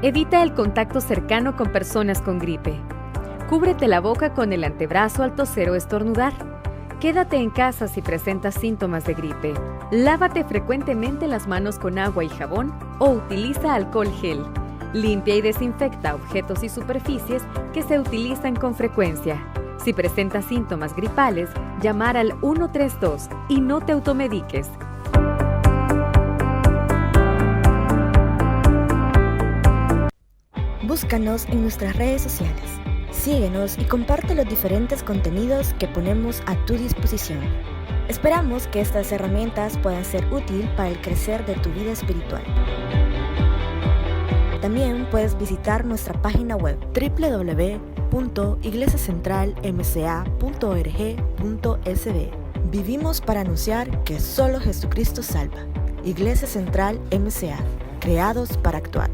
evita el contacto cercano con personas con gripe. Cúbrete la boca con el antebrazo al toser o estornudar. Quédate en casa si presentas síntomas de gripe. Lávate frecuentemente las manos con agua y jabón o utiliza alcohol gel. Limpia y desinfecta objetos y superficies que se utilizan con frecuencia. Si presentas síntomas gripales, llamar al 132 y no te automediques. Búscanos en nuestras redes sociales. Síguenos y comparte los diferentes contenidos que ponemos a tu disposición. Esperamos que estas herramientas puedan ser útiles para el crecer de tu vida espiritual. También puedes visitar nuestra página web www.iglesiacentralmca.org.sb. Vivimos para anunciar que solo Jesucristo salva. Iglesia Central MCA, creados para actuar.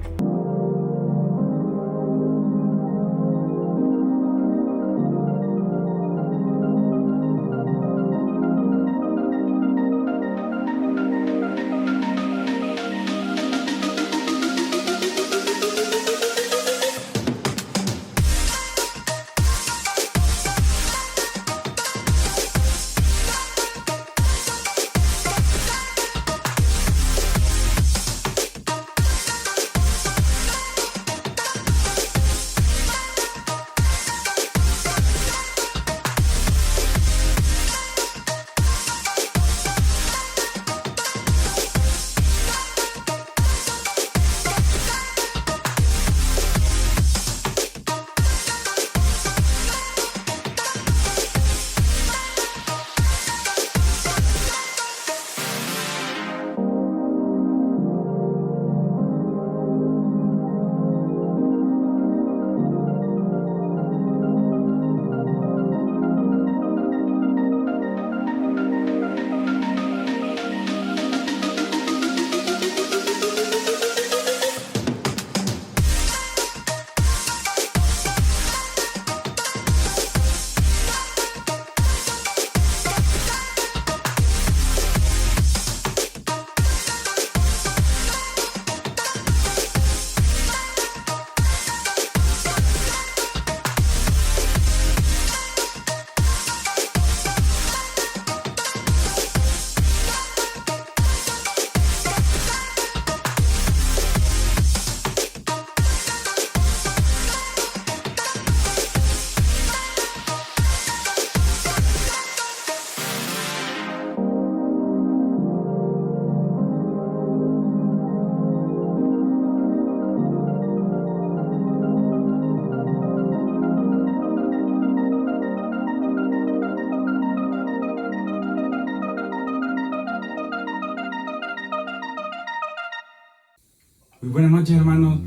Muy buenas noches, hermanos.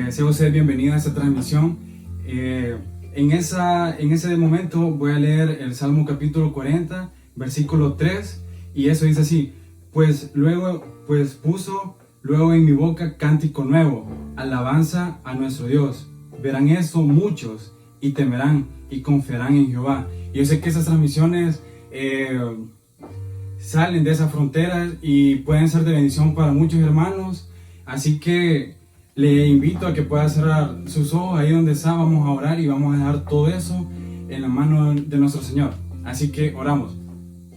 Sea usted bienvenido a esta transmisión. En ese momento voy a leer el Salmo capítulo 40, versículo 3, y eso dice así: pues puso luego en mi boca cántico nuevo, alabanza a nuestro Dios. Verán esto muchos y temerán y confiarán en Jehová. Y yo sé que esas transmisiones salen de esas fronteras y pueden ser de bendición para muchos hermanos. Así que le invito a que pueda cerrar sus ojos ahí donde está. Vamos a orar y vamos a dejar todo eso en la mano de nuestro Señor. Así que oramos.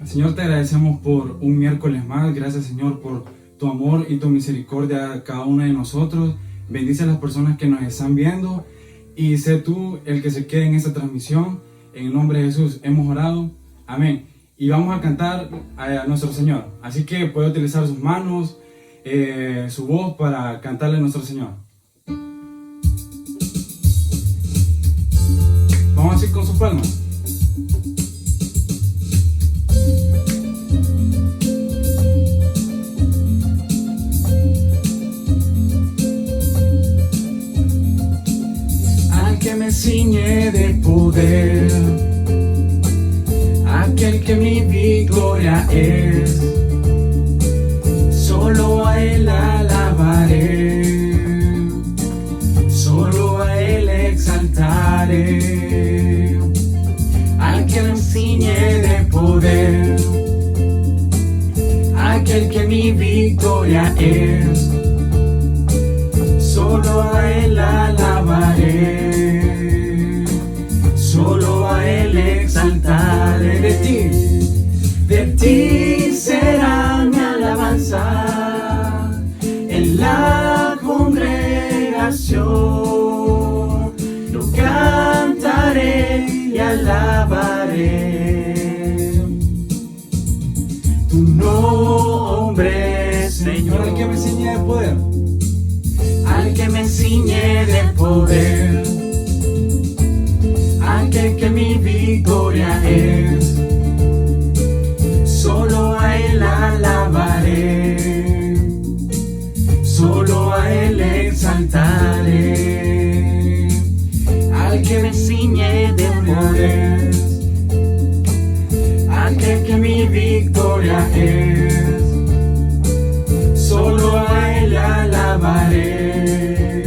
Señor, te agradecemos por un miércoles más. Gracias, Señor, por tu amor y tu misericordia a cada uno de nosotros. Bendice a las personas que nos están viendo y sé tú el que se quede en esta transmisión. En el nombre de Jesús hemos orado. Amén. Y vamos a cantar a nuestro Señor. Así que puede utilizar sus manos, su voz para cantarle a nuestro Señor. Vamos así con sus palmas. Al que me ciñe de poder, aquel que mi victoria es, solo a Él alabaré, solo a Él exaltaré. Al que me ciñe de poder, aquel que mi victoria es, solo a Él alabaré, solo a Él exaltaré. De ti será mi alabanza en la congregación. Yo cantaré y alabaré tu nombre, Señor. Al que me ciñe de poder, al que me ciñe de poder, aquel que mi victoria es. Solo a Él alabaré, solo a Él exaltaré, al que me ciñe de poder, aquel que mi victoria es. Solo a Él alabaré,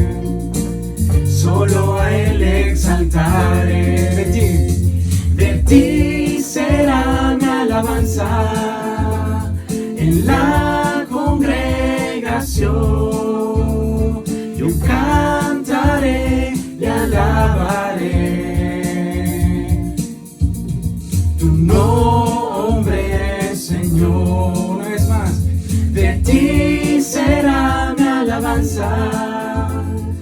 solo a Él exaltaré. De ti será mi alabanza en la congregación. Yo cantaré y alabaré tu nombre, Señor. una vez más. De ti será mi alabanza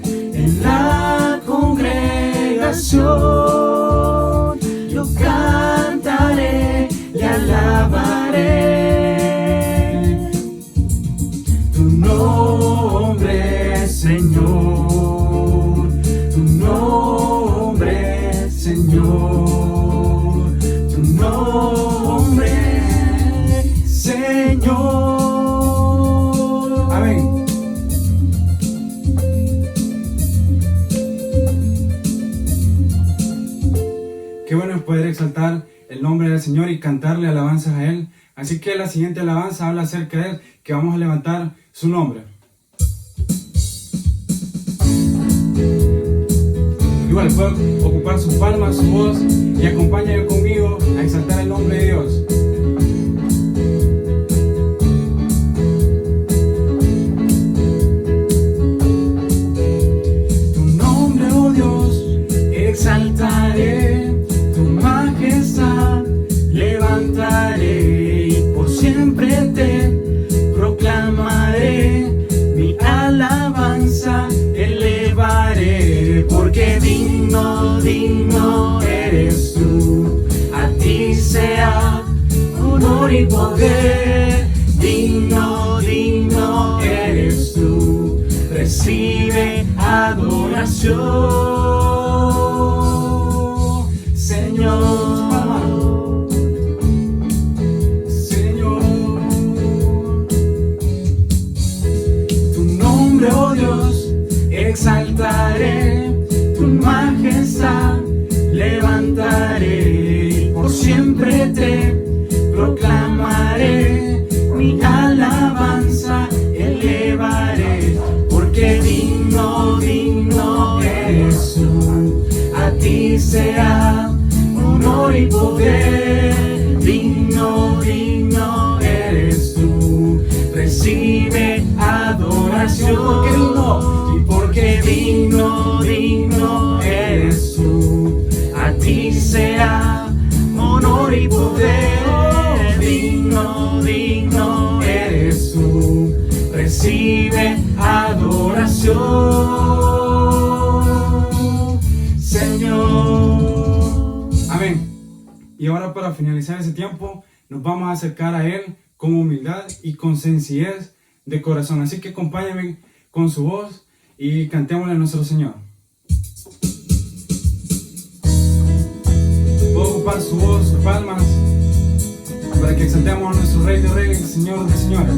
en la congregación. Yo cantaré y alabaré tu nombre, Señor, tu nombre, Señor, tu nombre, Señor. Amén. Qué bueno es poder exaltar el nombre del Señor y cantarle alabanzas a Él. Así que la siguiente alabanza habla acerca de Él, que vamos a levantar su nombre. Igual puede ocupar sus palmas, su voz, y acompáñame conmigo a exaltar el nombre de Dios. Tu nombre, oh Dios, exaltaré, tu majestad levantaré y por siempre te proclamaré, mi alabanza elevaré, porque digno, digno eres tú, a ti sea honor y poder, digno, digno eres tú, recibe adoración, Señor. Oh Dios, exaltaré, tu majestad levantaré, por siempre te proclamaré, mi alabanza elevaré, porque digno, digno eres tú, a ti sea honor y poder, digno, digno eres tú, recibe adoración, porque digno, digno eres tú, a ti sea honor y poder, digno, digno eres tú, recibe adoración, Señor. Amén. Y ahora, para finalizar ese tiempo, nos vamos a acercar a Él con humildad y con sencillez de corazón. Así que acompáñame con su voz y cantémosle a nuestro Señor. Puedo ocupar su voz, sus palmas, para que exaltemos a nuestro Rey de Reyes, Señor de Señores.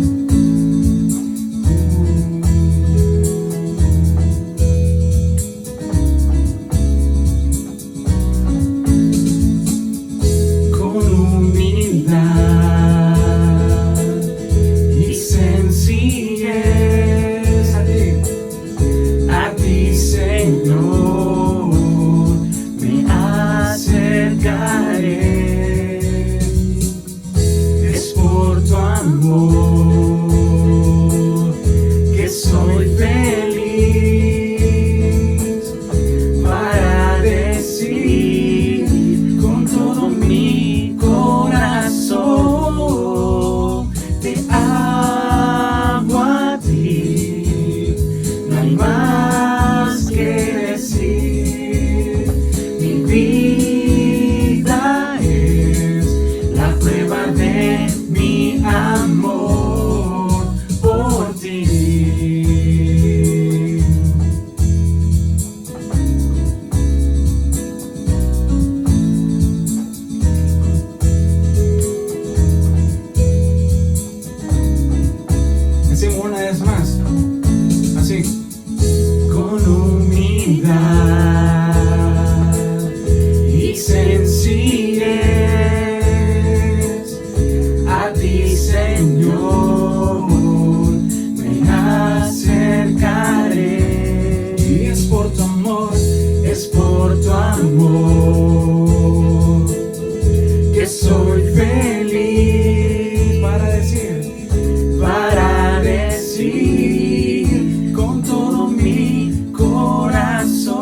Es por tu amor que soy feliz. Una vez más, así. Con humildad y sencillez, a ti, Señor, me acercaré. Y es por tu amor, es por tu amor que soy feliz para decir con todo mi corazón,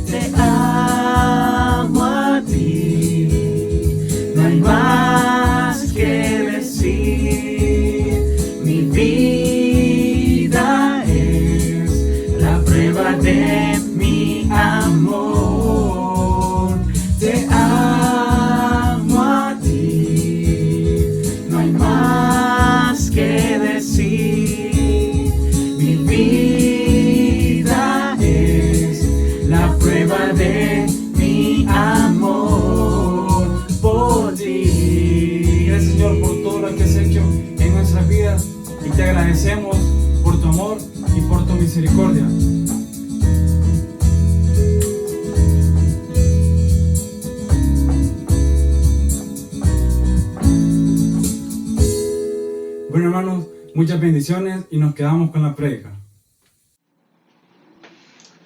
te amo a ti, no hay más que decir, mi vida es la prueba de mi amor, te amo a ti, no hay más que decir, mi vida es la prueba de mi amor por ti. gracias, Señor, por todo lo que has hecho en nuestras vidas y te agradecemos por tu amor y por tu misericordia. Bueno, hermanos, muchas bendiciones y nos quedamos con la prédica.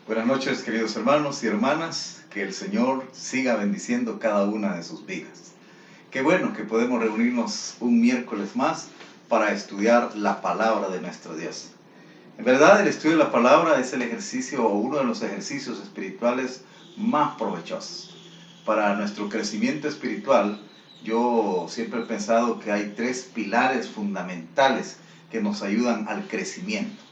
Buenas noches, queridos hermanos y hermanas. Que el Señor siga bendiciendo cada una de sus vidas. Qué bueno que podemos reunirnos un miércoles más para estudiar la palabra de nuestro Dios. En verdad, el estudio de la palabra es el ejercicio o uno de los ejercicios espirituales más provechosos. Para nuestro crecimiento espiritual, yo siempre he pensado que hay 3 pilares fundamentales que nos ayudan al crecimiento.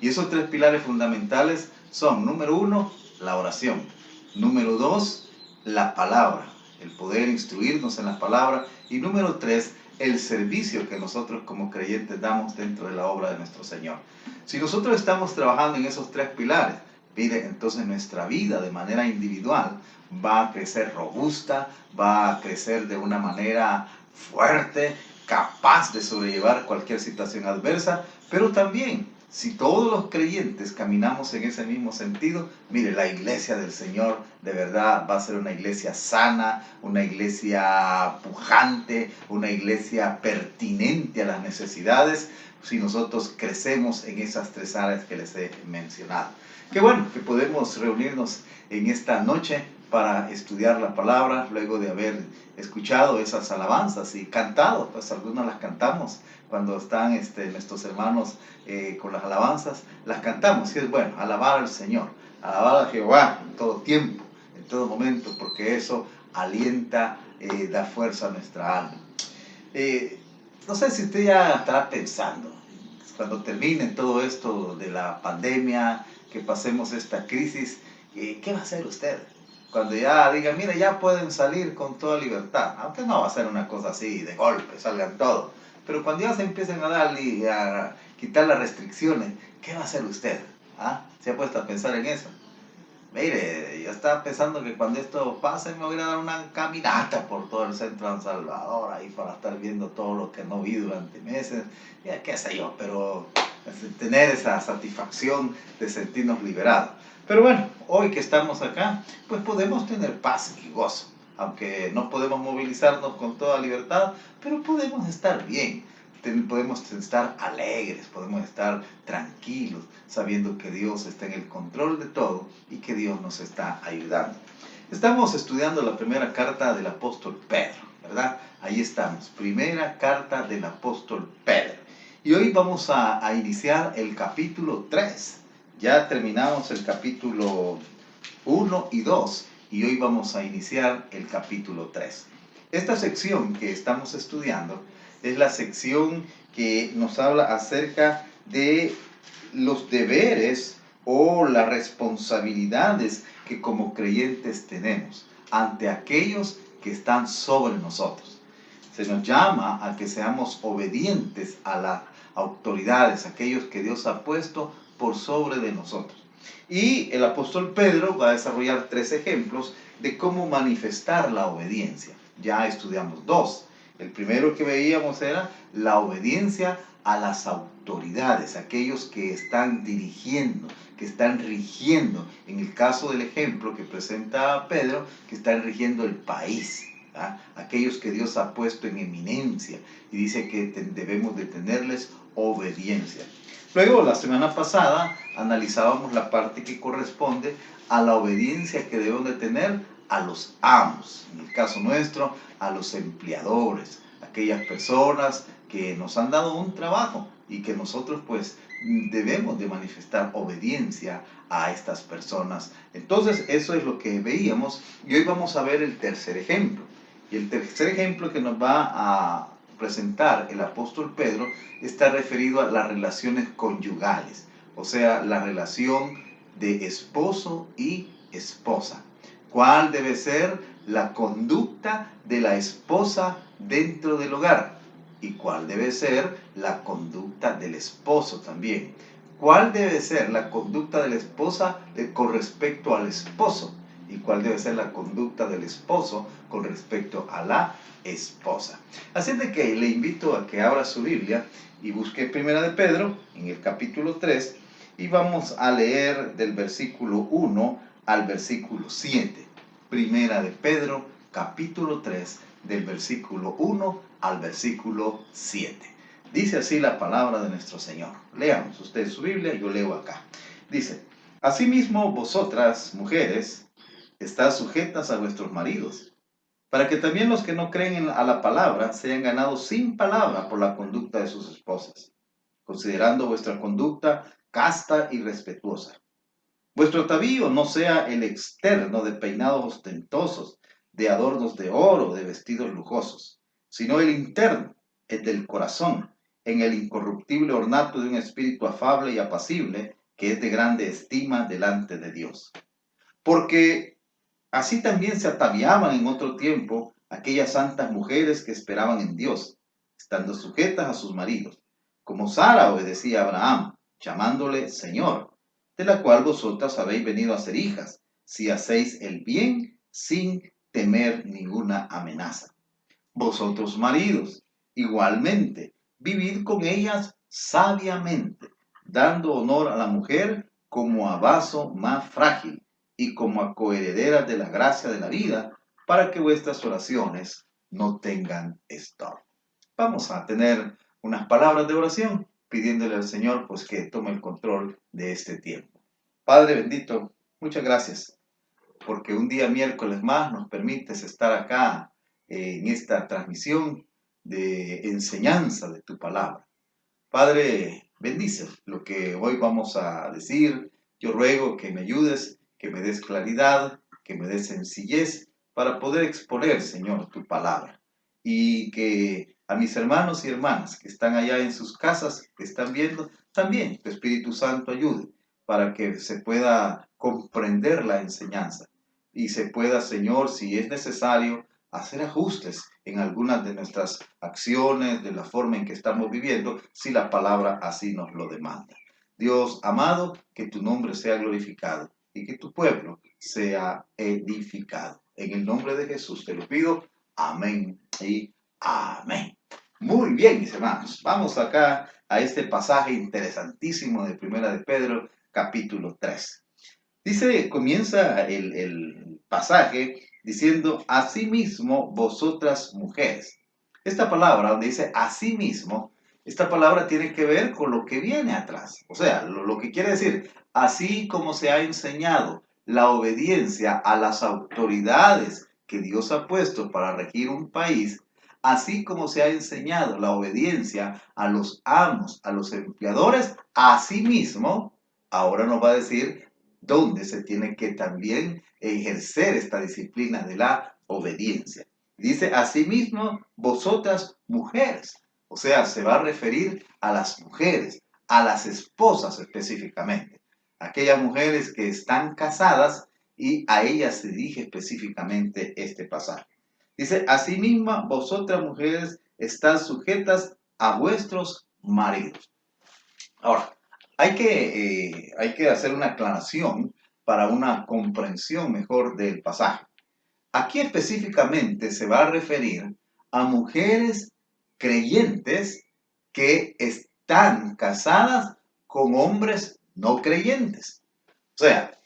Y esos 3 pilares fundamentales son, número 1, la oración. Número 2, la palabra, el poder instruirnos en la palabra. Y número 3, el servicio que nosotros como creyentes damos dentro de la obra de nuestro Señor. Si nosotros estamos trabajando en esos 3 pilares, mire, entonces nuestra vida de manera individual va a crecer robusta, va a crecer de una manera fuerte, capaz de sobrellevar cualquier situación adversa, pero también, si todos los creyentes caminamos en ese mismo sentido, mire, la iglesia del Señor de verdad va a ser una iglesia sana, una iglesia pujante, una iglesia pertinente a las necesidades, si nosotros crecemos en esas 3 áreas que les he mencionado. Qué bueno que podemos reunirnos en esta noche para estudiar la palabra, luego de haber escuchado esas alabanzas y cantado, pues algunas las cantamos cuando están nuestros hermanos con las alabanzas, las cantamos, y es bueno, alabar al Señor, alabar a Jehová en todo tiempo, en todo momento, porque eso alienta, da fuerza a nuestra alma. No sé si usted ya estará pensando, cuando termine todo esto de la pandemia, que pasemos esta crisis, ¿qué va a hacer usted? Cuando ya digan, mira, ya pueden salir con toda libertad, aunque no va a ser una cosa así de golpe, salgan todos, pero cuando ya se empiecen a darle, a quitar las restricciones, ¿qué va a hacer usted? ¿Ah? ¿Se ha puesto a pensar en eso? Mire, yo estaba pensando que cuando esto pase me voy a dar una caminata por todo el centro de San Salvador, ahí para estar viendo todo lo que no vi durante meses, ya qué sé yo, pero tener esa satisfacción de sentirnos liberados. Pero bueno, hoy que estamos acá, pues podemos tener paz y gozo, aunque no podemos movilizarnos con toda libertad, pero podemos estar bien, podemos estar alegres, podemos estar tranquilos, sabiendo que Dios está en el control de todo y que Dios nos está ayudando. Estamos estudiando la primera carta del apóstol Pedro, ¿verdad? Ahí estamos, primera carta del apóstol Pedro. Y hoy vamos a iniciar el capítulo 3. Ya terminamos el capítulo 1 y 2 y hoy vamos a iniciar el capítulo 3. Esta sección que estamos estudiando es la sección que nos habla acerca de los deberes o las responsabilidades que como creyentes tenemos ante aquellos que están sobre nosotros. Se nos llama a que seamos obedientes a las autoridades, aquellos que Dios ha puesto por sobre de nosotros. Y el apóstol Pedro va a desarrollar 3 ejemplos de cómo manifestar la obediencia. Ya estudiamos 2 El primero que veíamos era la obediencia a las autoridades, aquellos que están dirigiendo, que están rigiendo. En el caso del ejemplo que presenta Pedro, que están rigiendo el país. Aquellos que Dios ha puesto en eminencia y dice que debemos de tenerles obediencia. Luego, la semana pasada, analizábamos la parte que corresponde a la obediencia que debemos de tener a los amos, en el caso nuestro, a los empleadores, aquellas personas que nos han dado un trabajo y que nosotros pues debemos de manifestar obediencia a estas personas. Entonces, eso es lo que veíamos y hoy vamos a ver el tercer ejemplo. Y el tercer ejemplo que nos va a presentar el apóstol Pedro está referido a las relaciones conyugales, o sea, la relación de esposo y esposa. ¿Cuál debe ser la conducta de la esposa dentro del hogar? ¿Y cuál debe ser la conducta del esposo también? ¿Cuál debe ser la conducta de la esposa con respecto al esposo? ¿Y cuál debe ser la conducta del esposo con respecto a la esposa? Así de que le invito a que abra su Biblia y busque Primera de Pedro en el capítulo 3 y vamos a leer del versículo 1 al versículo 7. Primera de Pedro, capítulo 3, del versículo 1 al versículo 7. Dice así la palabra de nuestro Señor. Leamos ustedes su Biblia, yo leo acá. Dice: Asimismo, vosotras, mujeres, estad sujetas a vuestros maridos, para que también los que no creen a la palabra sean ganados sin palabra por la conducta de sus esposas, considerando vuestra conducta casta y respetuosa. Vuestro atavío no sea el externo de peinados ostentosos, de adornos de oro, de vestidos lujosos, sino el interno, el del corazón, en el incorruptible ornato de un espíritu afable y apacible, que es de grande estima delante de Dios. Porque así también se ataviaban en otro tiempo aquellas santas mujeres que esperaban en Dios, estando sujetas a sus maridos, como Sara obedecía a Abraham, llamándole Señor, de la cual vosotras habéis venido a ser hijas, si hacéis el bien sin temer ninguna amenaza. Vosotros, maridos, igualmente, vivid con ellas sabiamente, dando honor a la mujer como a vaso más frágil y como a coherederas de la gracia de la vida, para que vuestras oraciones no tengan estorbo. Vamos a tener unas palabras de oración, pidiéndole al Señor pues que tome el control de este tiempo. Padre bendito, muchas gracias, porque un día miércoles más nos permites estar acá en esta transmisión de enseñanza de tu palabra. Padre, bendice lo que hoy vamos a decir. Yo ruego que me ayudes, que me des claridad, que me des sencillez para poder exponer, Señor, tu palabra. Y que a mis hermanos y hermanas que están allá en sus casas, que están viendo, también tu Espíritu Santo ayude para que se pueda comprender la enseñanza y se pueda, Señor, si es necesario, hacer ajustes en algunas de nuestras acciones, de la forma en que estamos viviendo, si la palabra así nos lo demanda. Dios amado, que tu nombre sea glorificado y que tu pueblo sea edificado. En el nombre de Jesús te lo pido. Amén y amén. Muy bien, mis hermanos. Vamos acá a este pasaje interesantísimo de Primera de Pedro, capítulo 3. Dice, comienza el pasaje diciendo, asimismo vosotras mujeres. Esta palabra donde dice asimismo, esta palabra tiene que ver con lo que viene atrás. O sea, lo que quiere decir, así como se ha enseñado la obediencia a las autoridades que Dios ha puesto para regir un país, así como se ha enseñado la obediencia a los amos, a los empleadores, asimismo, ahora nos va a decir dónde se tiene que también ejercer esta disciplina de la obediencia. Dice, asimismo, vosotras mujeres. O sea, se va a referir a las mujeres, a las esposas específicamente. Aquellas mujeres que están casadas y a ellas se dirige específicamente este pasaje. Dice, asimismo, vosotras mujeres están sujetas a vuestros maridos. Ahora, hay que hacer una aclaración para una comprensión mejor del pasaje. Aquí específicamente se va a referir a mujeres creyentes que están casadas con hombres no creyentes. O sea,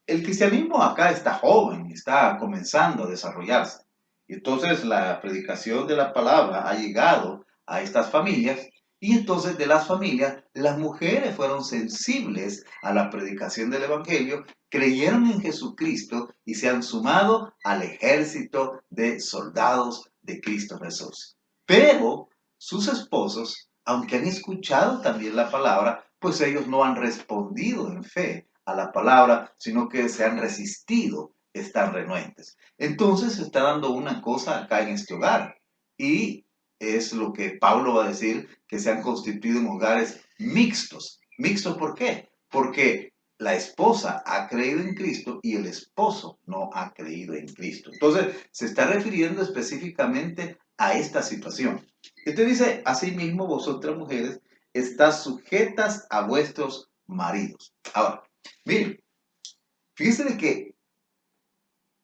el cristianismo acá está joven, está comenzando a desarrollarse. Y entonces la predicación de la palabra ha llegado a estas familias y entonces de las familias las mujeres fueron sensibles a la predicación del evangelio, creyeron en Jesucristo y se han sumado al ejército de soldados de Cristo Jesús. Pero sus esposos, aunque han escuchado también la palabra, pues ellos no han respondido en fe a la palabra, sino que se han resistido, están renuentes. Entonces se está dando una cosa acá en este hogar y es lo que Pablo va a decir, que se han constituido en hogares mixtos. ¿Mixtos por qué? Porque la esposa ha creído en Cristo y el esposo no ha creído en Cristo. Entonces se está refiriendo específicamente a esta situación. Este dice, asimismo vosotras mujeres, estás sujetas a vuestros maridos. Ahora, miren, fíjense de que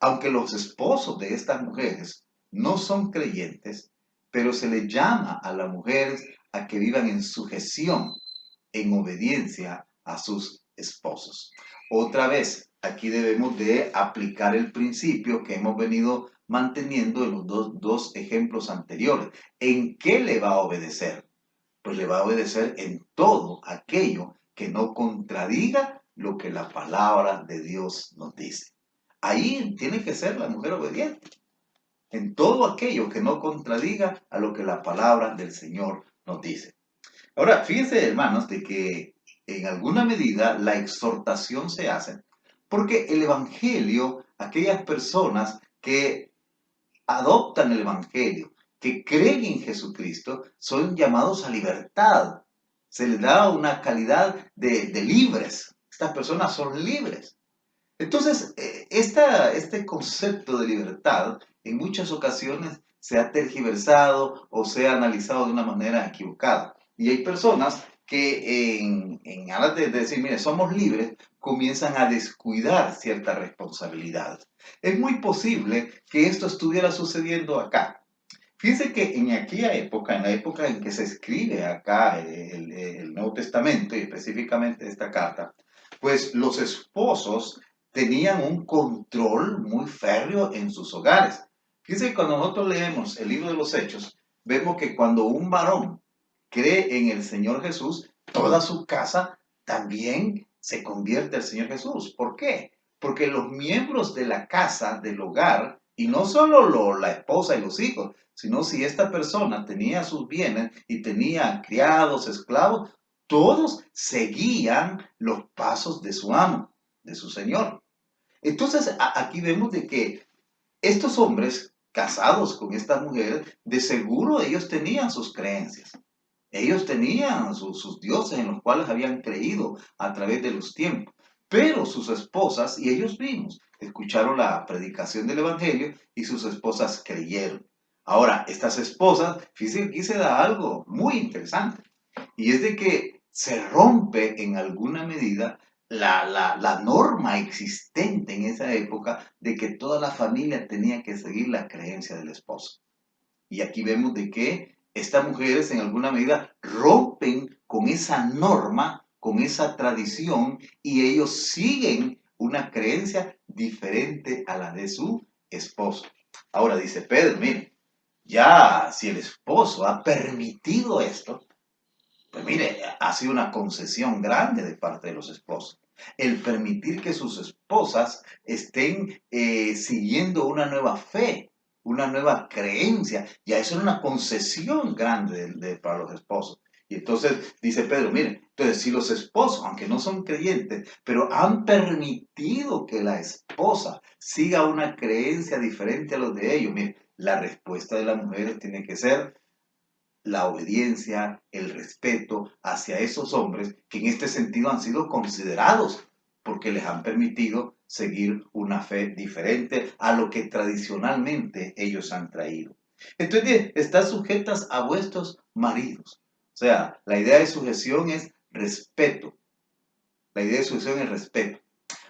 aunque los esposos de estas mujeres no son creyentes, pero se les llama a las mujeres a que vivan en sujeción, en obediencia a sus esposos. Otra vez, aquí debemos de aplicar el principio que hemos venido manteniendo en los dos ejemplos anteriores. ¿En qué le va a obedecer? Pues le va a obedecer en todo aquello que no contradiga lo que la palabra de Dios nos dice. Ahí tiene que ser la mujer obediente. En todo aquello que no contradiga a lo que la palabra del Señor nos dice. Ahora, fíjense, hermanos, de que en alguna medida la exhortación se hace porque el Evangelio, aquellas personas que adoptan el Evangelio, que creen en Jesucristo, son llamados a libertad. Se les da una calidad de libres. Estas personas son libres. Entonces, este concepto de libertad en muchas ocasiones se ha tergiversado o se ha analizado de una manera equivocada. Y hay personas que en aras de decir, mire, somos libres, comienzan a descuidar ciertas responsabilidades. Es muy posible que esto estuviera sucediendo acá. Fíjense que en aquella época, en la época en que se escribe acá el Nuevo Testamento y específicamente esta carta, pues los esposos tenían un control muy férreo en sus hogares. Fíjense que cuando nosotros leemos el libro de los Hechos, vemos que cuando un varón cree en el Señor Jesús, toda su casa también se convierte al Señor Jesús. ¿Por qué? Porque los miembros de la casa, del hogar, y no solo la esposa y los hijos, sino si esta persona tenía sus bienes y tenía criados, esclavos, todos seguían los pasos de su amo, de su Señor. Entonces, aquí vemos de que estos hombres casados con estas mujeres, de seguro ellos tenían sus creencias. Ellos tenían sus dioses en los cuales habían creído a través de los tiempos. Pero sus esposas, y ellos mismos, escucharon la predicación del Evangelio y sus esposas creyeron. Ahora, estas esposas, fíjense que aquí se da algo muy interesante. Y es de que se rompe en alguna medida la norma existente en esa época de que toda la familia tenía que seguir la creencia del esposo. Y aquí vemos de que estas mujeres en alguna medida rompen con esa norma, con esa tradición, y ellos siguen una creencia diferente a la de su esposo. Ahora dice Pedro, mire, ya si el esposo ha permitido esto, pues mire, ha sido una concesión grande de parte de los esposos. El permitir que sus esposas estén siguiendo una nueva fe, una nueva creencia, ya eso es una concesión grande para los esposos. Y entonces dice Pedro, miren, entonces si los esposos, aunque no son creyentes, pero han permitido que la esposa siga una creencia diferente a los de ellos, miren, la respuesta de las mujeres tiene que ser la obediencia, el respeto hacia esos hombres que en este sentido han sido considerados porque les han permitido seguir una fe diferente a lo que tradicionalmente ellos han traído. Entonces, están sujetas a vuestros maridos. O sea, la idea de sujeción es respeto. La idea de sujeción es respeto.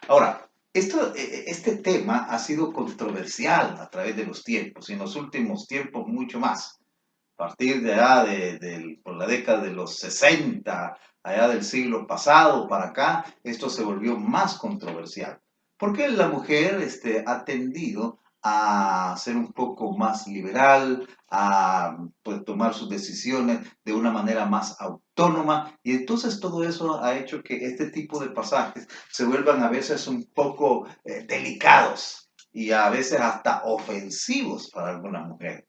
Ahora, Este tema ha sido controversial a través de los tiempos, y en los últimos tiempos mucho más. A partir de allá, por la década de los 60, allá del siglo pasado para acá, esto se volvió más controversial. Porque la mujer ha tendido a ser un poco más liberal, a pues, tomar sus decisiones de una manera más autónoma, y entonces todo eso ha hecho que este tipo de pasajes se vuelvan a veces un poco delicados y a veces hasta ofensivos para algunas mujeres.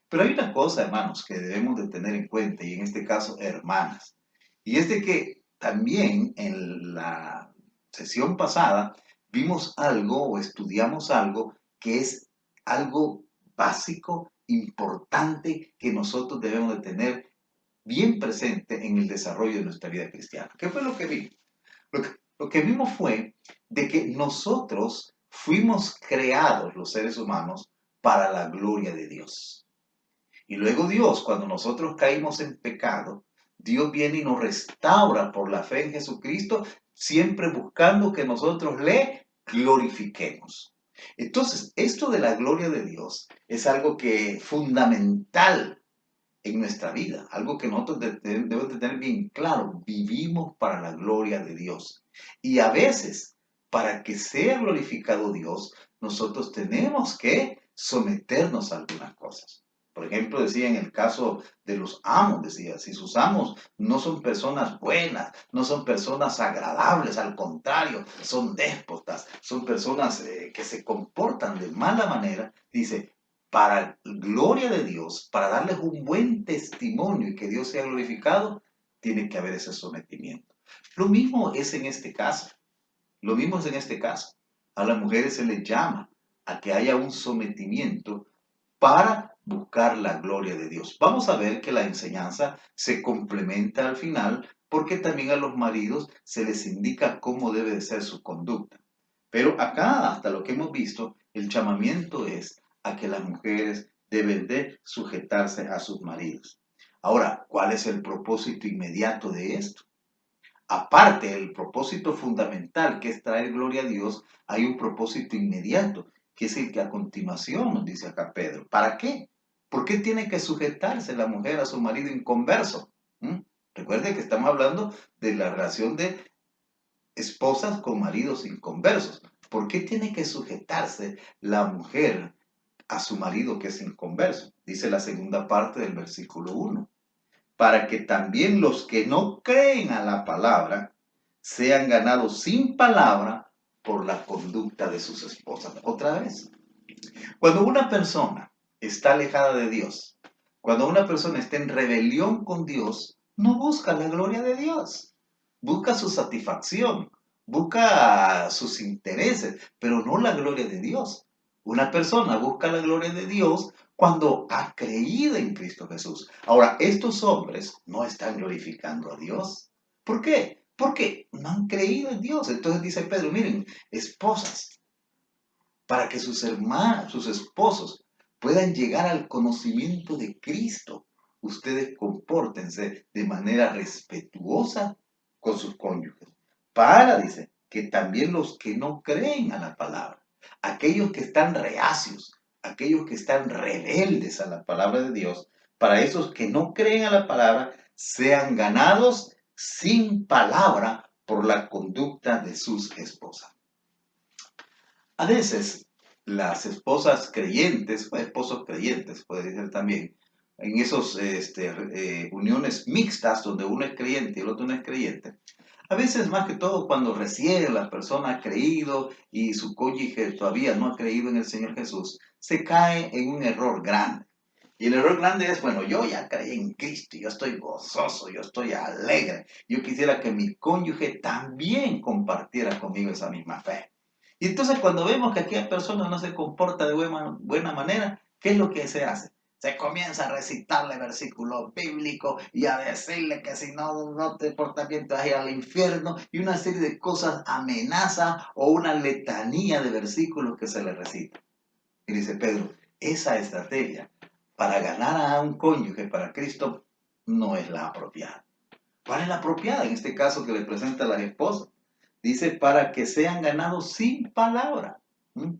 Pero hay una cosa, hermanos, que debemos de tener en cuenta, y en este caso, hermanas, y es de que también en la sesión pasada vimos algo o estudiamos algo que es algo básico, importante, que nosotros debemos de tener bien presente en el desarrollo de nuestra vida cristiana. ¿Qué fue lo que vimos? Lo que vimos fue de que nosotros fuimos creados, los seres humanos, para la gloria de Dios. Y luego Dios, cuando nosotros caímos en pecado, Dios viene y nos restaura por la fe en Jesucristo, siempre buscando que nosotros le glorifiquemos. Entonces, esto de la gloria de Dios es algo que es fundamental en nuestra vida, algo que nosotros debemos de tener bien claro. Vivimos para la gloria de Dios. Y a veces, para que sea glorificado Dios, nosotros tenemos que someternos a algunas cosas. Por ejemplo, decía en el caso de los amos, decía, si sus amos no son personas buenas, no son personas agradables, al contrario, son déspotas, son personas que se comportan de mala manera, dice, para gloria de Dios, para darles un buen testimonio y que Dios sea glorificado, tiene que haber ese sometimiento. Lo mismo es en este caso. Lo mismo es en este caso. A las mujeres se les llama a que haya un sometimiento para buscar la gloria de Dios. Vamos a ver que la enseñanza se complementa al final, porque también a los maridos se les indica cómo debe de ser su conducta. Pero acá, hasta lo que hemos visto, el llamamiento es a que las mujeres deben de sujetarse a sus maridos. Ahora, ¿cuál es el propósito inmediato de esto? Aparte del propósito fundamental, que es traer gloria a Dios, hay un propósito inmediato, que es el que a continuación nos dice acá Pedro. ¿Para qué? ¿Por qué tiene que sujetarse la mujer a su marido inconverso? Recuerde que estamos hablando de la relación de esposas con maridos inconversos. ¿Por qué tiene que sujetarse la mujer a su marido que es inconverso? Dice la segunda parte del versículo 1. Para que también los que no creen a la palabra sean ganados sin palabra por la conducta de sus esposas. Otra vez, cuando una persona está alejada de Dios, cuando una persona está en rebelión con Dios, no busca la gloria de Dios, busca su satisfacción, busca sus intereses, pero no la gloria de Dios. Una persona busca la gloria de Dios cuando ha creído en Cristo Jesús. Ahora, estos hombres no están glorificando a Dios. ¿Por qué? Porque no han creído en Dios. Entonces dice Pedro, miren, esposas, para que sus hermanos, sus esposos puedan llegar al conocimiento de Cristo, ustedes compórtense de manera respetuosa con sus cónyuges. Para, dice, que también los que no creen a la palabra, aquellos que están reacios, aquellos que están rebeldes a la palabra de Dios, para esos que no creen a la palabra, sean ganados sin palabra por la conducta de sus esposas. A veces, las esposas creyentes, o esposos creyentes, puede decir también, en esos uniones mixtas donde uno es creyente y el otro no es creyente, a veces más que todo cuando recién la persona ha creído y su cónyuge todavía no ha creído en el Señor Jesús, se cae en un error grande. Y el error grande es, bueno, yo ya creí en Cristo, yo estoy gozoso, yo estoy alegre, yo quisiera que mi cónyuge también compartiera conmigo esa misma fe. Y entonces cuando vemos que aquella persona no se comporta de buena manera, ¿qué es lo que se hace? Se comienza a recitarle versículos bíblicos y a decirle que si no te portas bien te vas a ir al infierno, y una serie de cosas, amenaza o una letanía de versículos que se le recita. Y dice Pedro, esa estrategia para ganar a un cónyuge para Cristo no es la apropiada. ¿Cuál es la apropiada? En este caso que le presenta a las esposas. Dice, para que sean ganados sin palabra. ¿Mm?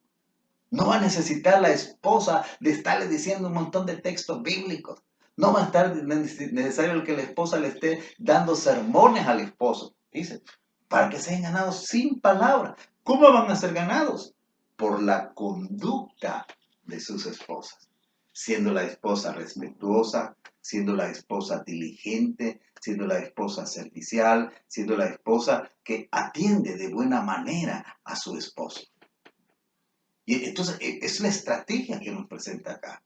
No va a necesitar la esposa de estarle diciendo un montón de textos bíblicos. No va a estar necesario que la esposa le esté dando sermones al esposo. Dice, para que sean ganados sin palabra. ¿Cómo van a ser ganados? Por la conducta de sus esposas. Siendo la esposa respetuosa, siendo la esposa diligente, siendo la esposa servicial, siendo la esposa que atiende de buena manera a su esposo. Y entonces es la estrategia que nos presenta acá.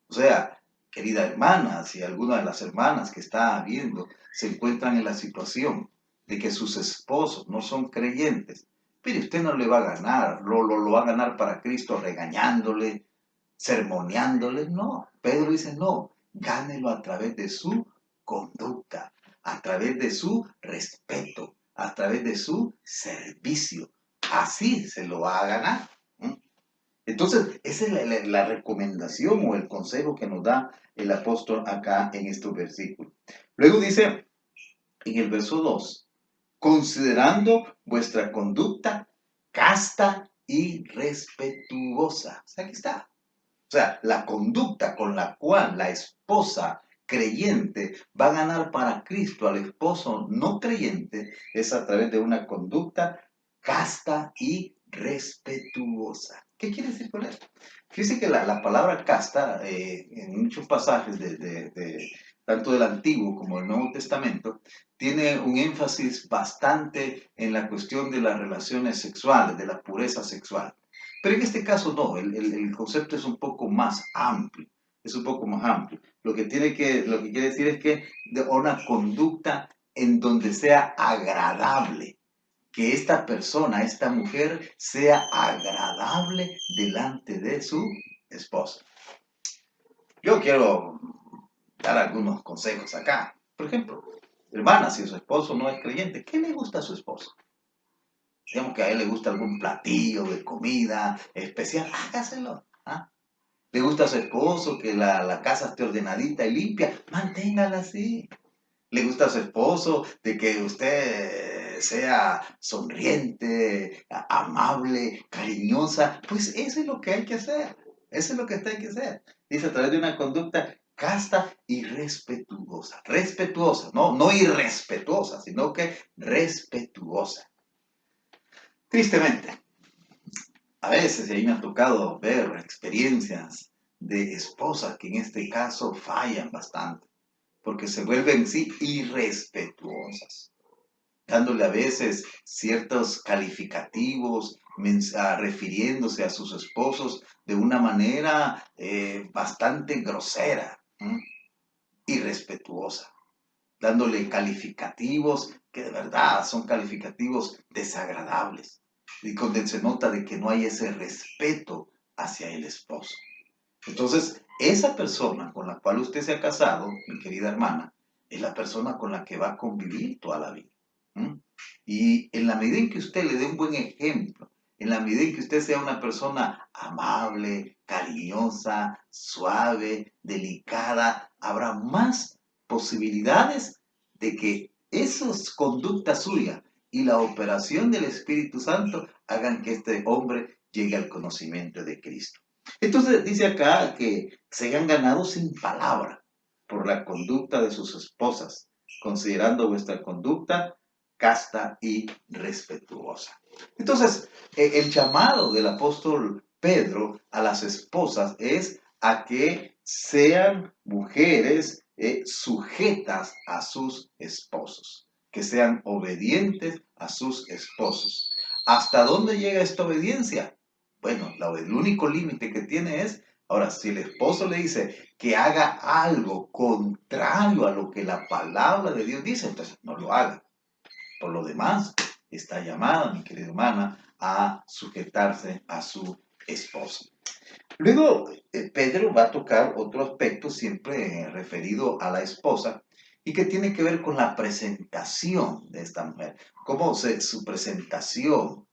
O sea, querida hermana, si alguna de las hermanas que está viendo se encuentran en la situación de que sus esposos no son creyentes, pero usted no le va a ganar, lo va a ganar para Cristo regañándole, sermoneándole, no. Pedro dice, no, gánelo a través de su conducta, a través de su respeto, a través de su servicio. Así se lo va a ganar. Entonces, esa es la recomendación o el consejo que nos da el apóstol acá en estos versículos. Luego dice en el verso 2, considerando vuestra conducta casta y respetuosa. O sea, aquí está. O sea, la conducta con la cual la esposa creyente va a ganar para Cristo al esposo no creyente es a través de una conducta casta y respetuosa. ¿Qué quiere decir con esto? Fíjense que la palabra casta, en muchos pasajes tanto del Antiguo como del Nuevo Testamento, tiene un énfasis bastante en la cuestión de las relaciones sexuales, de la pureza sexual. Pero en este caso no, el concepto es un poco más amplio, es un poco más amplio. Lo que quiere decir es que de una conducta en donde sea agradable, que esta persona, esta mujer, sea agradable delante de su esposa. Yo quiero dar algunos consejos acá. Por ejemplo, hermana, si su esposo no es creyente, ¿qué le gusta a su esposo? Digamos que a él le gusta algún platillo de comida especial, hágaselo. ¿Ah? Le gusta a su esposo que la casa esté ordenadita y limpia, manténgala así. Le gusta a su esposo de que usted sea sonriente, amable, cariñosa, pues eso es lo que hay que hacer. Eso es lo que hay que hacer. Dice a través de una conducta casta y respetuosa. Respetuosa, no irrespetuosa, sino que respetuosa. Tristemente, a veces, y ahí me ha tocado ver experiencias de esposas que en este caso fallan bastante, porque se vuelven, sí, irrespetuosas, dándole a veces ciertos calificativos, refiriéndose a sus esposos de una manera bastante grosera, irrespetuosa, dándole calificativos que de verdad son calificativos desagradables, y donde se nota de que no hay ese respeto hacia el esposo. Entonces, esa persona con la cual usted se ha casado, mi querida hermana, es la persona con la que va a convivir toda la vida. Y en la medida en que usted le dé un buen ejemplo, en la medida en que usted sea una persona amable, cariñosa, suave, delicada, habrá más posibilidades de que esas conductas suyas y la operación del Espíritu Santo hagan que este hombre llegue al conocimiento de Cristo. Entonces dice acá que se han ganado sin palabra por la conducta de sus esposas, considerando vuestra conducta casta y respetuosa. Entonces, el llamado del apóstol Pedro a las esposas es a que sean mujeres sujetas a sus esposos, que sean obedientes a sus esposos. ¿Hasta dónde llega esta obediencia? Bueno, el único límite que tiene es, ahora, si el esposo le dice que haga algo contrario a lo que la palabra de Dios dice, entonces no lo haga. Por lo demás, está llamada, mi querida hermana, a sujetarse a su esposo. Luego, Pedro va a tocar otro aspecto siempre referido a la esposa y que tiene que ver con la presentación de esta mujer. Su presentación,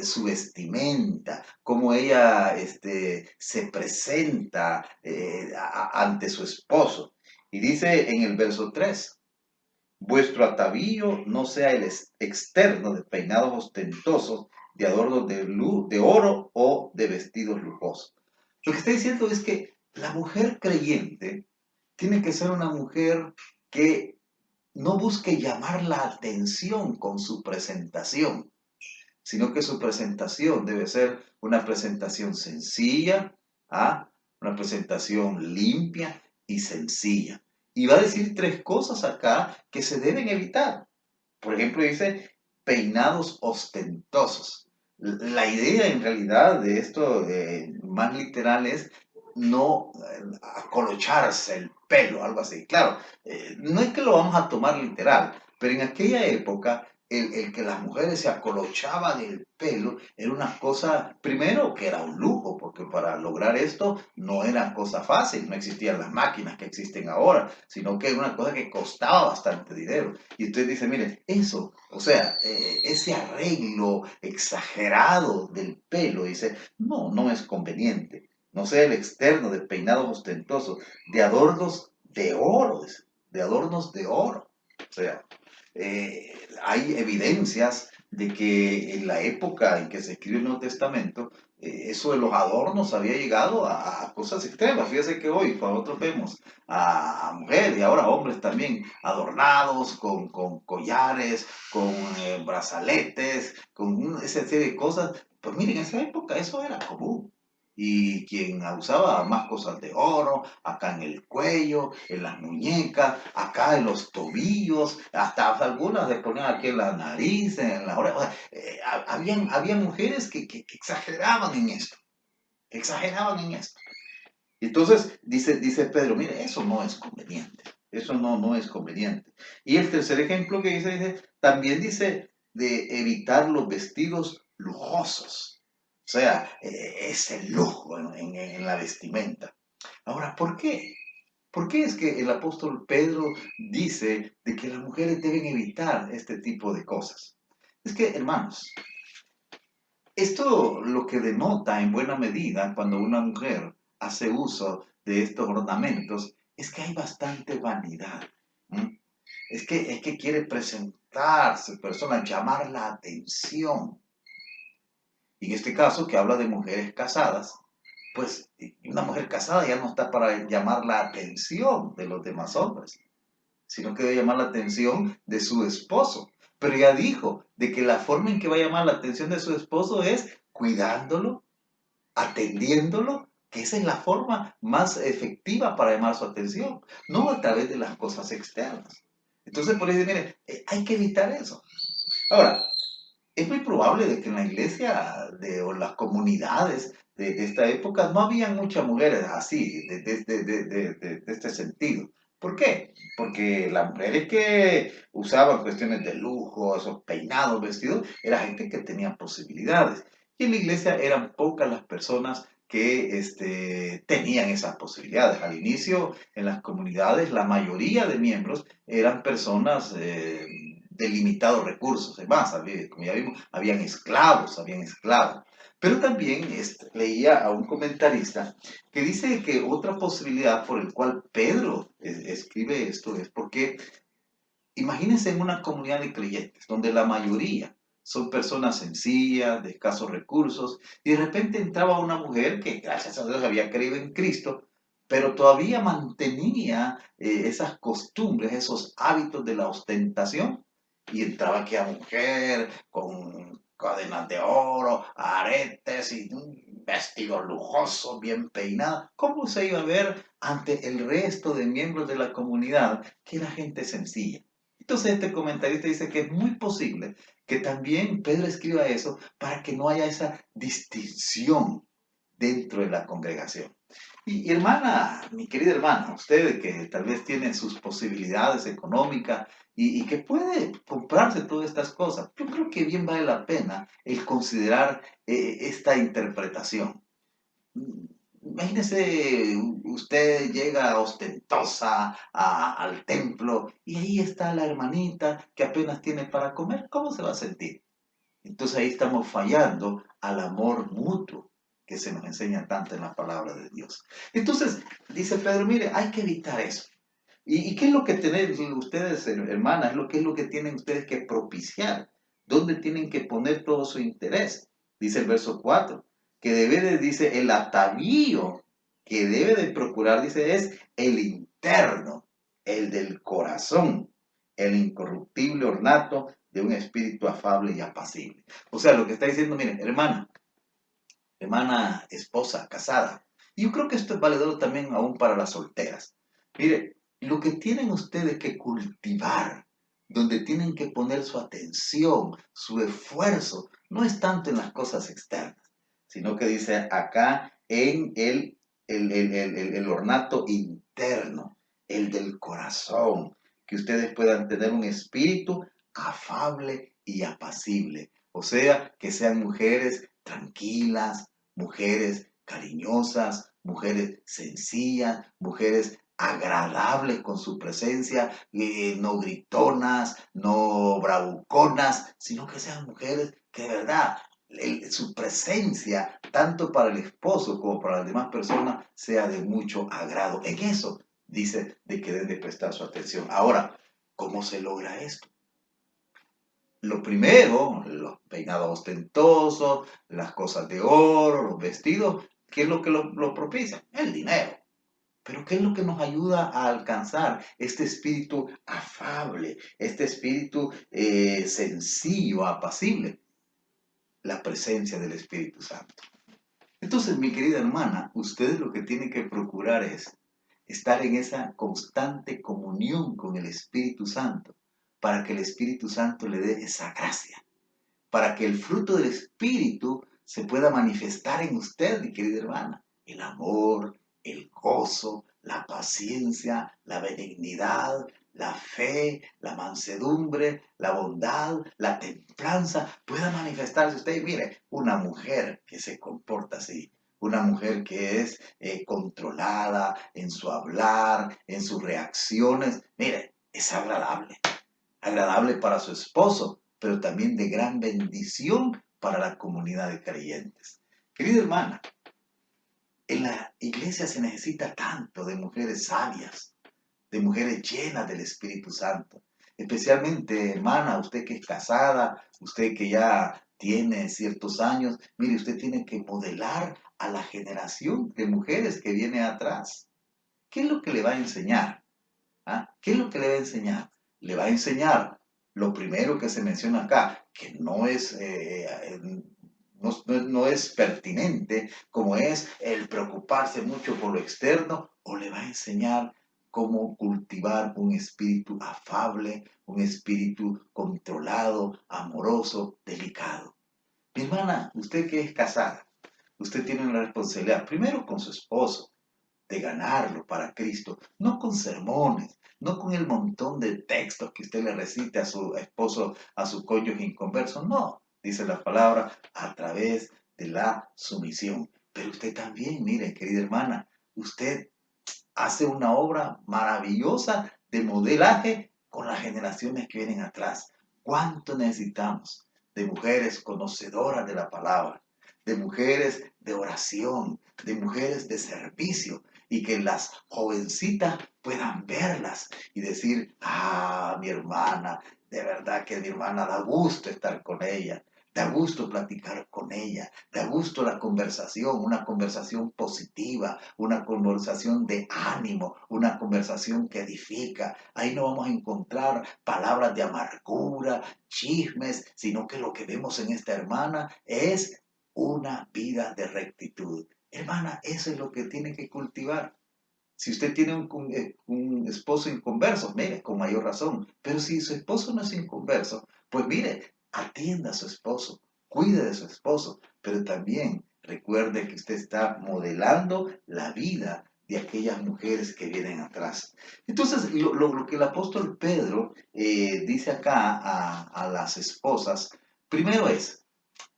su vestimenta, cómo ella se presenta ante su esposo. Y dice en el verso 3, Vuestro atavío no sea el externo de peinados ostentosos, de adornos de oro o de vestidos lujosos. Lo que está diciendo es que la mujer creyente tiene que ser una mujer que no busque llamar la atención con su presentación, sino que su presentación debe ser una presentación sencilla, ¿ah? Una presentación limpia y sencilla. Y va a decir tres cosas acá que se deben evitar. Por ejemplo, dice peinados ostentosos. La idea en realidad de esto más literal es no acolocharse el pelo, algo así. Claro, no es que lo vamos a tomar literal, pero en aquella época el que las mujeres se acolochaban el pelo era una cosa, primero que era un lujo, porque para lograr esto no era cosa fácil, no existían las máquinas que existen ahora, sino que era una cosa que costaba bastante dinero. Y usted dice, mire, eso, o sea, ese arreglo exagerado del pelo, dice, no es conveniente. No sea el externo de peinados ostentosos, de adornos de oro, de adornos de oro. O sea, hay evidencias de que en la época en que se escribió el Nuevo Testamento, eso de los adornos había llegado a cosas extremas. Fíjese que hoy nosotros vemos a mujeres y ahora hombres también adornados con collares, con brazaletes, con esa serie de cosas. Pues miren, en esa época eso era común. Y quien usaba más cosas de oro, acá en el cuello, en las muñecas, acá en los tobillos, hasta algunas le ponían aquí en la nariz, en la oreja. O sea, había mujeres que exageraban en esto, exageraban en esto. Entonces dice Pedro, mire, eso no es conveniente, eso no es conveniente. Y el tercer ejemplo que dice, también dice de evitar los vestidos lujosos. O sea, ese lujo en la vestimenta. Ahora, ¿por qué? ¿Por qué es que el apóstol Pedro dice de que las mujeres deben evitar este tipo de cosas? Es que, hermanos, esto lo que denota en buena medida cuando una mujer hace uso de estos ornamentos es que hay bastante vanidad. ¿Mm? Es que quiere presentarse, persona, llamar la atención. Y en este caso, que habla de mujeres casadas, pues una mujer casada ya no está para llamar la atención de los demás hombres, sino que debe llamar la atención de su esposo. Pero ya dijo de que la forma en que va a llamar la atención de su esposo es cuidándolo, atendiéndolo, que esa es la forma más efectiva para llamar su atención, no a través de las cosas externas. Entonces, por eso, mire, hay que evitar eso. Ahora, es muy probable de que en la iglesia o las comunidades de esta época no habían muchas mujeres así, de este sentido. ¿Por qué? Porque las mujeres que usaban cuestiones de lujo, esos peinados, vestidos, era gente que tenía posibilidades. Y en la iglesia eran pocas las personas que tenían esas posibilidades. Al inicio, en las comunidades, la mayoría de miembros eran personas de limitados recursos. Además, como ya vimos, habían esclavos. Pero también leía a un comentarista que dice que otra posibilidad por el cual Pedro escribe esto es porque imagínense en una comunidad de creyentes donde la mayoría son personas sencillas, de escasos recursos, y de repente entraba una mujer que gracias a Dios había creído en Cristo, pero todavía mantenía esas costumbres, esos hábitos de la ostentación, y entraba aquella mujer con cadenas de oro, aretes y un vestido lujoso, bien peinado. ¿Cómo se iba a ver ante el resto de miembros de la comunidad que era gente sencilla? Entonces este comentarista dice que es muy posible que también Pedro escriba eso para que no haya esa distinción dentro de la congregación. Y hermana, mi querida hermana, usted que tal vez tiene sus posibilidades económicas y que puede comprarse todas estas cosas, yo creo que bien vale la pena el considerar esta interpretación. Imagínese, usted llega ostentosa al templo y ahí está la hermanita que apenas tiene para comer. ¿Cómo se va a sentir? Entonces ahí estamos fallando al amor mutuo que se nos enseña tanto en la palabra de Dios. Entonces, dice Pedro, mire, hay que evitar eso. ¿Y qué es lo que tienen ustedes, hermanas? ¿Qué es lo que tienen ustedes que propiciar? ¿Dónde tienen que poner todo su interés? Dice el verso 4, que dice, el atavío que debe de procurar, dice, es el interno, el del corazón, el incorruptible ornato de un espíritu afable y apacible. O sea, lo que está diciendo, miren, hermana esposa, casada. Y yo creo que esto es valedero también aún para las solteras. Mire, lo que tienen ustedes que cultivar, donde tienen que poner su atención, su esfuerzo, no es tanto en las cosas externas, sino que dice acá en el ornato interno, el del corazón, que ustedes puedan tener un espíritu afable y apacible. O sea, que sean mujeres tranquilas, mujeres cariñosas, mujeres sencillas, mujeres agradables con su presencia, no gritonas, no bravuconas, sino que sean mujeres que de verdad su presencia, tanto para el esposo como para las demás personas, sea de mucho agrado. En eso dice de que deben de prestar su atención. Ahora, ¿cómo se logra esto? Lo primero, los peinados ostentosos, las cosas de oro, los vestidos, ¿qué es lo que lo propicia? El dinero. Pero ¿qué es lo que nos ayuda a alcanzar este espíritu afable, este espíritu sencillo, apacible? La presencia del Espíritu Santo. Entonces, mi querida hermana, ustedes lo que tienen que procurar es estar en esa constante comunión con el Espíritu Santo, para que el Espíritu Santo le dé esa gracia, para que el fruto del Espíritu se pueda manifestar en usted, mi querida hermana. El amor, el gozo, la paciencia, la benignidad, la fe, la mansedumbre, la bondad, la templanza, pueda manifestarse usted. Mire, una mujer que se comporta así, una mujer que es controlada en su hablar, en sus reacciones, mire, es agradable. Agradable para su esposo, pero también de gran bendición para la comunidad de creyentes. Querida hermana, en la iglesia se necesita tanto de mujeres sabias, de mujeres llenas del Espíritu Santo. Especialmente, hermana, usted que es casada, usted que ya tiene ciertos años, mire, usted tiene que modelar a la generación de mujeres que viene atrás. ¿Qué es lo que le va a enseñar? ¿Ah? ¿Qué es lo que le va a enseñar? Le va a enseñar lo primero que se menciona acá, que no es pertinente, como es el preocuparse mucho por lo externo, o le va a enseñar cómo cultivar un espíritu afable, un espíritu controlado, amoroso, delicado. Mi hermana, usted que es casada, usted tiene una responsabilidad, primero con su esposo, de ganarlo para Cristo, no con sermones, no con el montón de textos que usted le recite a su esposo, a su cónyuge inconverso, no, dice la palabra, a través de la sumisión. Pero usted también, mire, querida hermana, usted hace una obra maravillosa de modelaje con las generaciones que vienen atrás. ¿Cuánto necesitamos de mujeres conocedoras de la palabra, de mujeres de oración, de mujeres de servicio, y que las jovencitas puedan verlas y decir, mi hermana, de verdad que mi hermana da gusto estar con ella, da gusto platicar con ella, da gusto la conversación, una conversación positiva, una conversación de ánimo, una conversación que edifica. Ahí no vamos a encontrar palabras de amargura, chismes, sino que lo que vemos en esta hermana es una vida de rectitud. Hermana, eso es lo que tiene que cultivar. Si usted tiene un esposo inconverso, mire, con mayor razón. Pero si su esposo no es inconverso, pues mire, atienda a su esposo, cuide de su esposo, pero también recuerde que usted está modelando la vida de aquellas mujeres que vienen atrás. Entonces, lo que el apóstol Pedro dice acá a las esposas, primero es,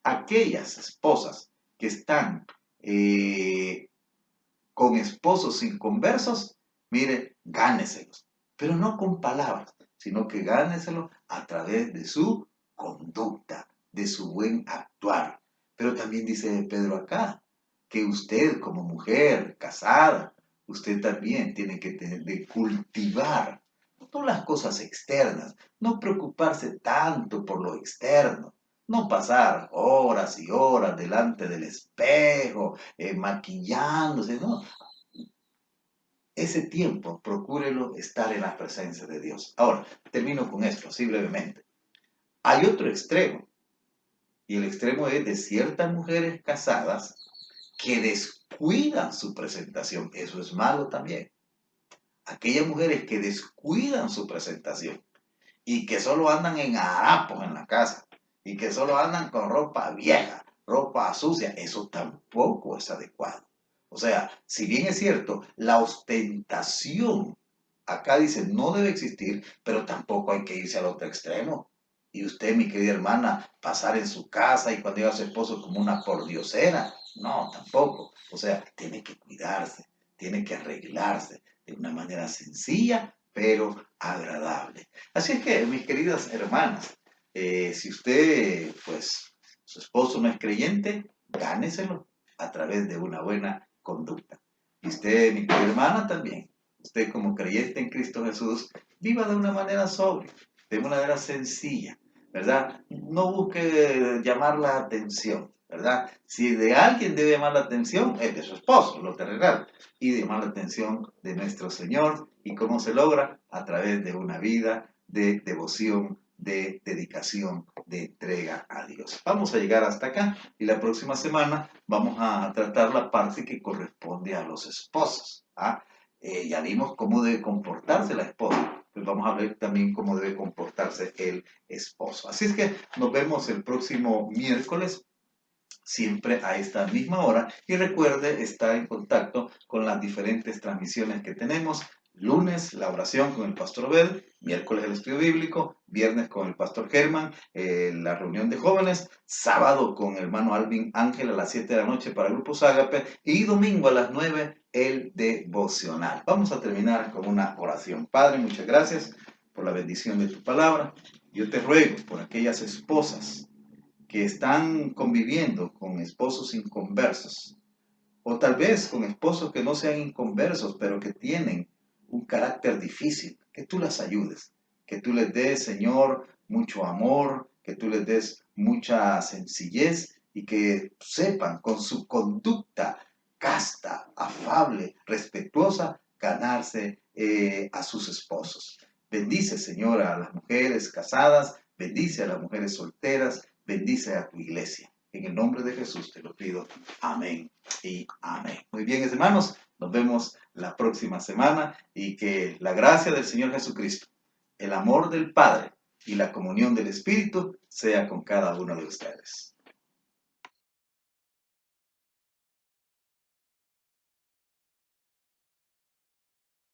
aquellas esposas que están con esposos inconversos, mire, gáneselos, pero no con palabras, sino que gáneselos a través de su conducta, de su buen actuar. Pero también dice Pedro acá, que usted como mujer casada, usted también tiene que cultivar no las cosas externas, no preocuparse tanto por lo externo, no pasar horas y horas delante del espejo, maquillándose, no. Ese tiempo, procúrelo estar en la presencia de Dios. Ahora, termino con esto, así brevemente. Hay otro extremo, y el extremo es de ciertas mujeres casadas que descuidan su presentación. Eso es malo también. Aquellas mujeres que descuidan su presentación y que solo andan en harapos en la casa y que solo andan con ropa vieja, ropa sucia, eso tampoco es adecuado. O sea, si bien es cierto, la ostentación, acá dice, no debe existir, pero tampoco hay que irse al otro extremo. Y usted, mi querida hermana, pasar en su casa y cuando llega a su esposo como una pordiosera, no, tampoco. O sea, tiene que cuidarse, tiene que arreglarse de una manera sencilla, pero agradable. Así es que, mis queridas hermanas, si usted, pues, su esposo no es creyente, gáneselo a través de una buena conducta. Y usted, mi querida hermana, también. Usted, como creyente en Cristo Jesús, viva de una manera sobria, de una manera sencilla, ¿verdad? No busque llamar la atención, ¿verdad? Si de alguien debe llamar la atención, es de su esposo, lo terrenal, y de llamar la atención de nuestro Señor. ¿Y cómo se logra? A través de una vida de devoción, de dedicación, de entrega a Dios. Vamos a llegar hasta acá y la próxima semana vamos a tratar la parte que corresponde a los esposos. ¿Ah? Ya vimos cómo debe comportarse la esposa, pues vamos a ver también cómo debe comportarse el esposo. Así es que nos vemos el próximo miércoles, siempre a esta misma hora, y recuerde estar en contacto con las diferentes transmisiones que tenemos. Lunes, la oración con el Pastor Obed, miércoles el estudio bíblico, viernes con el Pastor Germán, la reunión de jóvenes, sábado con el hermano Alvin Ángel a las 7 de la noche para Grupos Ágape, y domingo a las 9 el devocional. Vamos a terminar con una oración. Padre, muchas gracias por la bendición de tu palabra. Yo te ruego por aquellas esposas que están conviviendo con esposos inconversos, o tal vez con esposos que no sean inconversos, pero que tienen un carácter difícil, que tú las ayudes, que tú les des, Señor, mucho amor, que tú les des mucha sencillez y que sepan con su conducta casta, afable, respetuosa, ganarse a sus esposos. Bendice, Señor, a las mujeres casadas, bendice a las mujeres solteras, bendice a tu iglesia. En el nombre de Jesús te lo pido. Amén y amén. Muy bien, hermanos, nos vemos la próxima semana y que la gracia del Señor Jesucristo, el amor del Padre y la comunión del Espíritu sea con cada uno de ustedes.